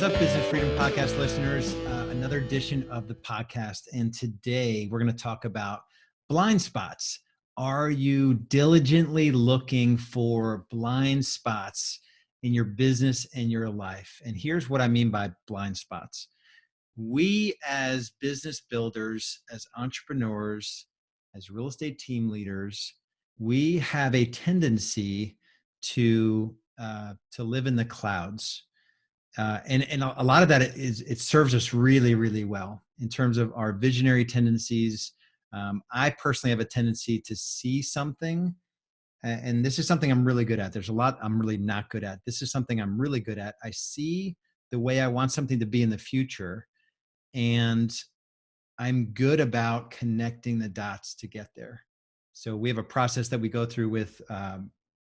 up, Business Freedom Podcast listeners? Another edition of the podcast. And today we're going to talk about blind spots. Are you diligently looking for blind spots in your business and your life? And here's what I mean by blind spots. We as business builders, as entrepreneurs, as real estate team leaders, we have a tendency to live in the clouds. And a lot of that it serves us really, really well in terms of our visionary tendencies. I personally have a tendency to see something, and this is something I'm really good at. There's a lot I'm really not good at. This is something I'm really good at. I see the way I want something to be in the future, and I'm good about connecting the dots to get there. So we have a process that we go through with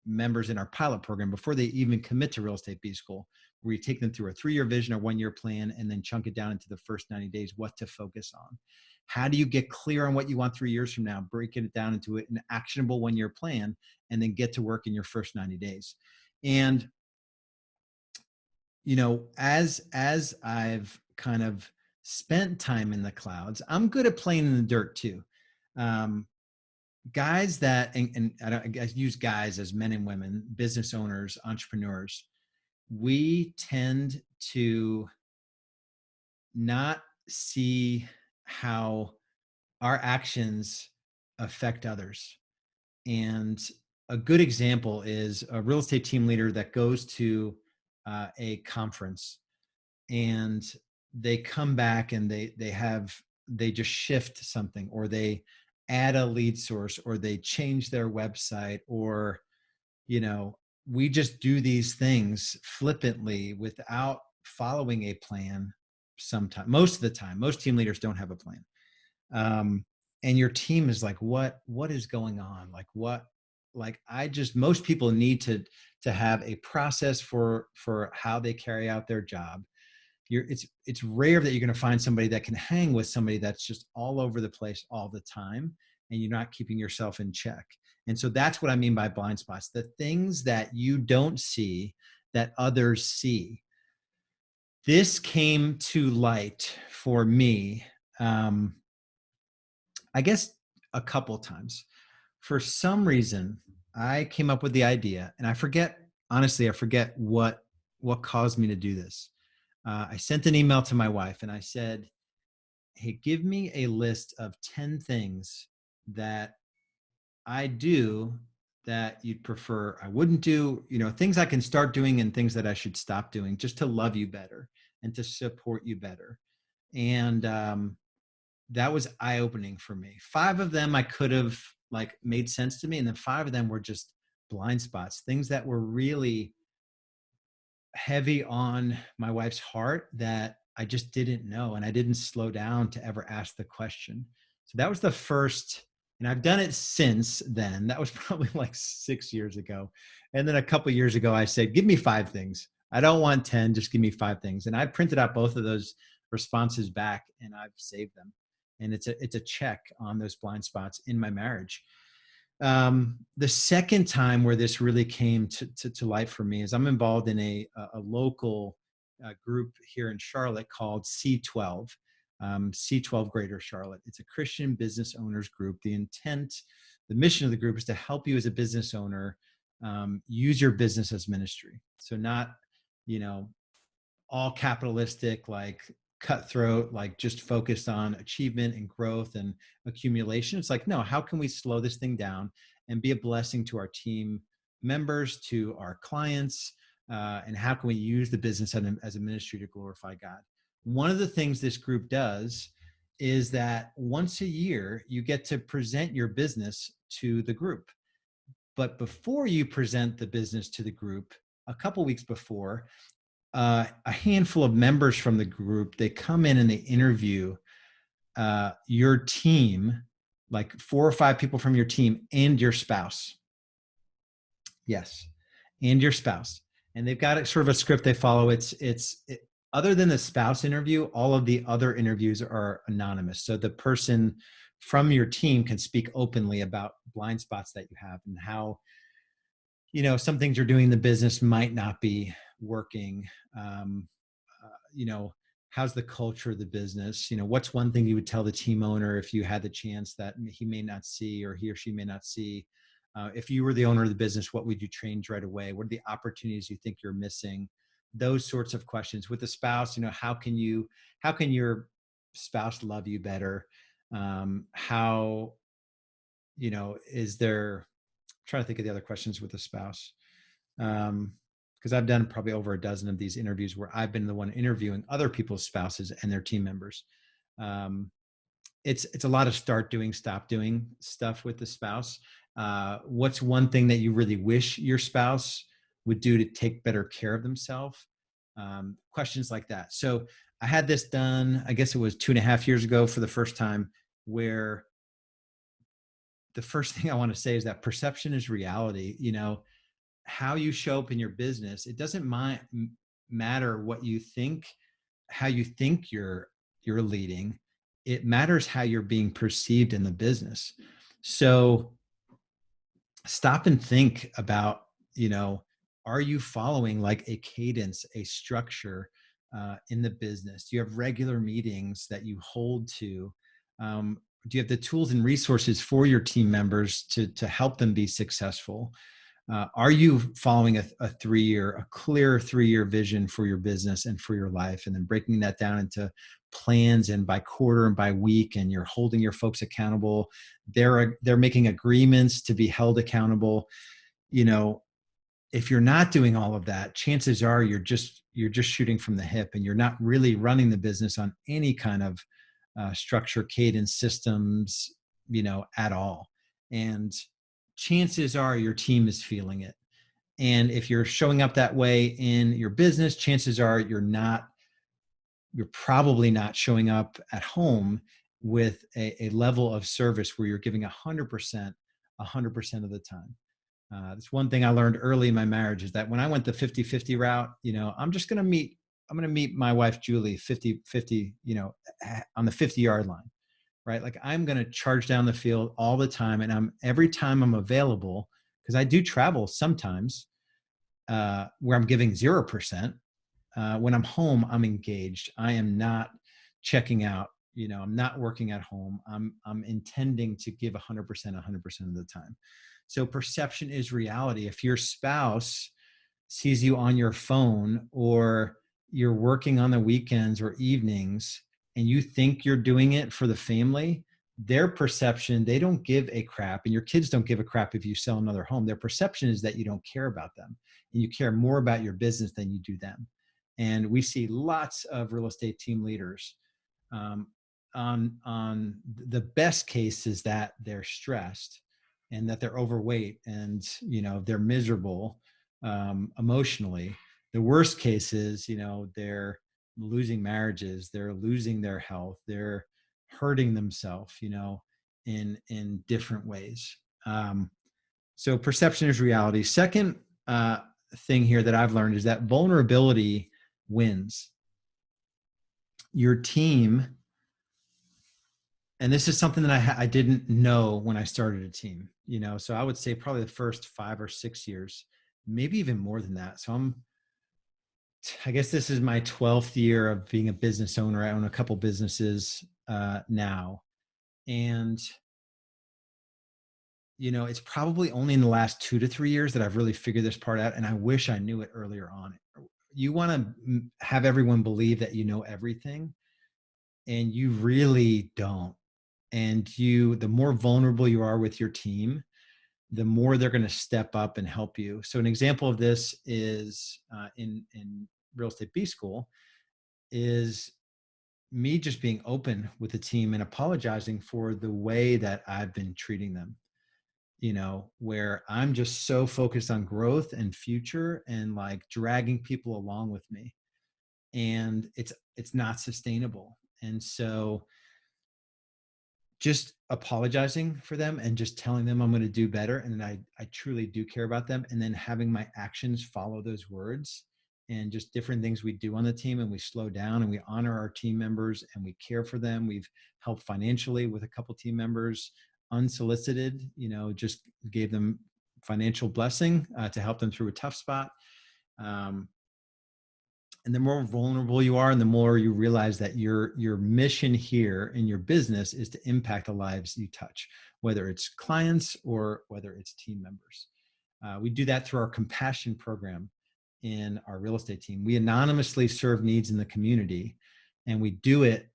members in our pilot program before they even commit to Real Estate B School, where we take them through a 3-year vision or 1-year plan and then chunk it down into the first 90 days, what to focus on. How do you get clear on what you want 3 years from now, break it down into an actionable 1-year plan, and then get to work in your first 90 days. And, you know, as I've kind of spent time in the clouds, I'm good at playing in the dirt too. Guys that, and I use guys as men and women, business owners, entrepreneurs, we tend to not see how our actions affect others. And a good example is a real estate team leader that goes to a conference and they come back and they just shift something, or they add a lead source, or they change their website, or, you know, we just do these things flippantly without following a plan. Sometimes, most of the time, most team leaders don't have a plan. And your team is like, what is going on? Most people need to have a process for how they carry out their job. It's rare that you're going to find somebody that can hang with somebody that's just all over the place all the time, and you're not keeping yourself in check. And so that's what I mean by blind spots, the things that you don't see that others see. This came to light for me, I guess a couple times. For some reason, I came up with the idea, and I forget what caused me to do this. I sent an email to my wife and I said, hey, give me a list of 10 things that I do that you'd prefer I wouldn't do, things I can start doing and things that I should stop doing just to love you better and to support you better. And that was eye-opening for me. 5 of them I could have made sense to me. And then 5 of them were just blind spots, things that were really heavy on my wife's heart that I just didn't know. And I didn't slow down to ever ask the question. So that was the first, and I've done it since then. That was probably 6 years ago. And then a couple of years ago, I said, give me 5 things. I don't want 10, just give me 5 things. And I printed out both of those responses back and I've saved them. And it's a check on those blind spots in my marriage. The second time where this really came to light for me is I'm involved in a local group here in Charlotte called C12, C12 Greater Charlotte. It's a Christian business owners group. The mission of the group is to help you as a business owner use your business as ministry. So not, all capitalistic, cutthroat, just focused on achievement and growth and accumulation. It's no, how can we slow this thing down and be a blessing to our team members, to our clients, and how can we use the business as a ministry to glorify God? One of the things this group does is that once a year, you get to present your business to the group. But before you present the business to the group, a couple weeks before, a handful of members from the group, they come in and they interview your team, 4 or 5 people from your team and your spouse. Yes, and your spouse. And they've got sort of a script they follow. Other than the spouse interview, all of the other interviews are anonymous. So the person from your team can speak openly about blind spots that you have and how, some things you're doing in the business might not be working. you know, how's the culture of the business? You know, what's one thing you would tell the team owner if you had the chance that he may not see, or he or she may not see? If you were the owner of the business, what would you change right away? What are the opportunities you think you're missing? Those sorts of questions. With the spouse, you know, how can your spouse love you better? How, you know, is there, I'm trying to think of the other questions with the spouse. Because I've done probably over a dozen of these interviews where I've been the one interviewing other people's spouses and their team members. Um, it's a lot of start doing, stop doing stuff with the spouse. What's one thing that you really wish your spouse would do to take better care of themselves? Questions like that. So I had this done, I guess it was 2.5 years ago for the first time, where the first thing I want to say is that perception is reality. You know, how you show up in your business, it doesn't matter what you think, how you think you're leading. It matters how you're being perceived in the business. So stop and think about, you know, are you following like a cadence, a structure in the business? Do you have regular meetings that you hold to? Do you have the tools and resources for your team members to help them be successful? Are you following a clear 3-year vision for your business and for your life, and then breaking that down into plans and by quarter and by week, and you're holding your folks accountable? They're making agreements to be held accountable. You know, if you're not doing all of that, chances are you're just shooting from the hip, and you're not really running the business on any kind of structure, cadence, systems, you know, at all. And chances are your team is feeling it. And if you're showing up that way in your business, chances are you're probably not showing up at home with a level of service where you're giving 100%, 100% of the time. That's one thing I learned early in my marriage, is that when I went the 50-50 route, you know, I'm going to meet my wife, Julie, 50-50, you know, on the 50-yard line, right? Like, I'm going to charge down the field all the time. And every time I'm available, because I do travel sometimes, where I'm giving 0%. When I'm home, I'm engaged. I am not checking out. You know, I'm not working at home. I'm intending to give 100%, 100% of the time. So perception is reality. If your spouse sees you on your phone, or you're working on the weekends or evenings, and you think you're doing it for the family, their perception, they don't give a crap. And your kids don't give a crap if you sell another home. Their perception is that you don't care about them, and you care more about your business than you do them. And we see lots of real estate team leaders, um, on the best case is that they're stressed, and that they're overweight, and, you know, they're miserable emotionally. The worst case is, you know, they're losing marriages, they're losing their health, they're hurting themselves, you know, in different ways. So perception is reality. Second thing here that I've learned is that vulnerability wins. Your team, and this is something that I didn't know when I started a team, you know, so I would say probably the first 5 or 6 years, maybe even more than that. So I guess this is my 12th year of being a business owner. I own a couple businesses now. And, you know, it's probably only in the last 2 to 3 years that I've really figured this part out. And I wish I knew it earlier on. You want to have everyone believe that you know everything, and you really don't. And the more vulnerable you are with your team, the more they're going to step up and help you. So an example of this is in Real Estate B School, is me just being open with the team and apologizing for the way that I've been treating them, you know, where I'm just so focused on growth and future, and like dragging people along with me, and it's not sustainable. And so just apologizing for them and just telling them I'm going to do better, and I truly do care about them, and then having my actions follow those words, and just different things we do on the team, and we slow down and we honor our team members and we care for them. We've helped financially with a couple team members, unsolicited, you know, just gave them financial blessing to help them through a tough spot. And the more vulnerable you are, and the more you realize that your mission here in your business is to impact the lives you touch, whether it's clients or whether it's team members. We do that through our compassion program in our real estate team. We anonymously serve needs in the community, and we do it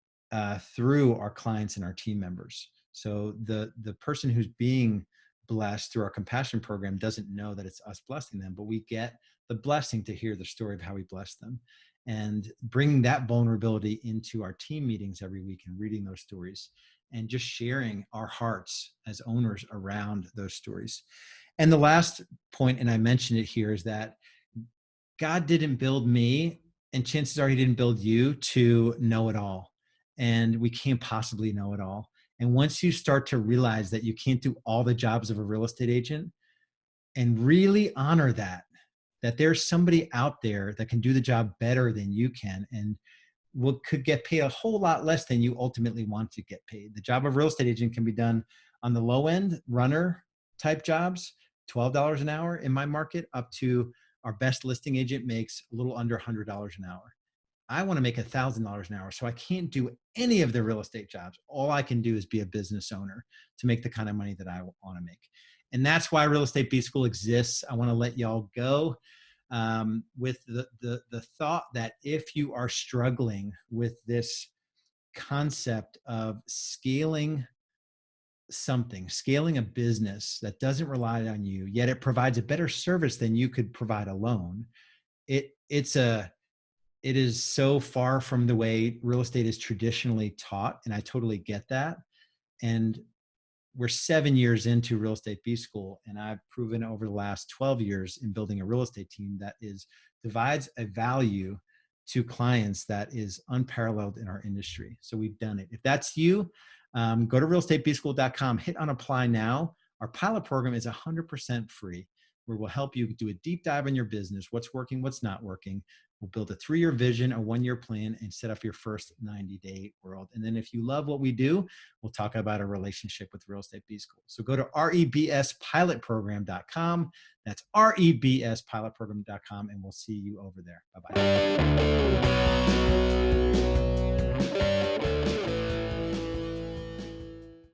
through our clients and our team members. So the person who's being blessed through our compassion program doesn't know that it's us blessing them, but we get the blessing to hear the story of how we bless them, and bringing that vulnerability into our team meetings every week and reading those stories and just sharing our hearts as owners around those stories. And the last point, and I mentioned it here, is that God didn't build me, and chances are he didn't build you to know it all. And we can't possibly know it all. And once you start to realize that you can't do all the jobs of a real estate agent, and really honor that there's somebody out there that can do the job better than you can, and could get paid a whole lot less than you ultimately want to get paid. The job of real estate agent can be done on the low end, runner type jobs, $12 an hour in my market, up to our best listing agent makes a little under $100 an hour. I want to make $1,000 an hour, so I can't do any of the real estate jobs. All I can do is be a business owner to make the kind of money that I want to make. And that's why Real Estate B School exists. I want to let y'all go with the thought that if you are struggling with this concept of scaling a business that doesn't rely on you, yet it provides a better service than you could provide alone, it is so far from the way real estate is traditionally taught. And I totally get that. And we're 7 years into Real Estate B School, and I've proven over the last 12 years in building a real estate team that divides a value to clients that is unparalleled in our industry. So we've done it. If that's you, go to realestatebschool.com, hit on apply now. Our pilot program is 100% free, where we'll help you do a deep dive in your business, what's working, what's not working. We'll build a 3-year vision, a 1-year plan, and set up your first 90-day world. And then if you love what we do, we'll talk about a relationship with Real Estate B School. So go to rebspilotprogram.com. That's rebspilotprogram.com, and we'll see you over there. Bye-bye.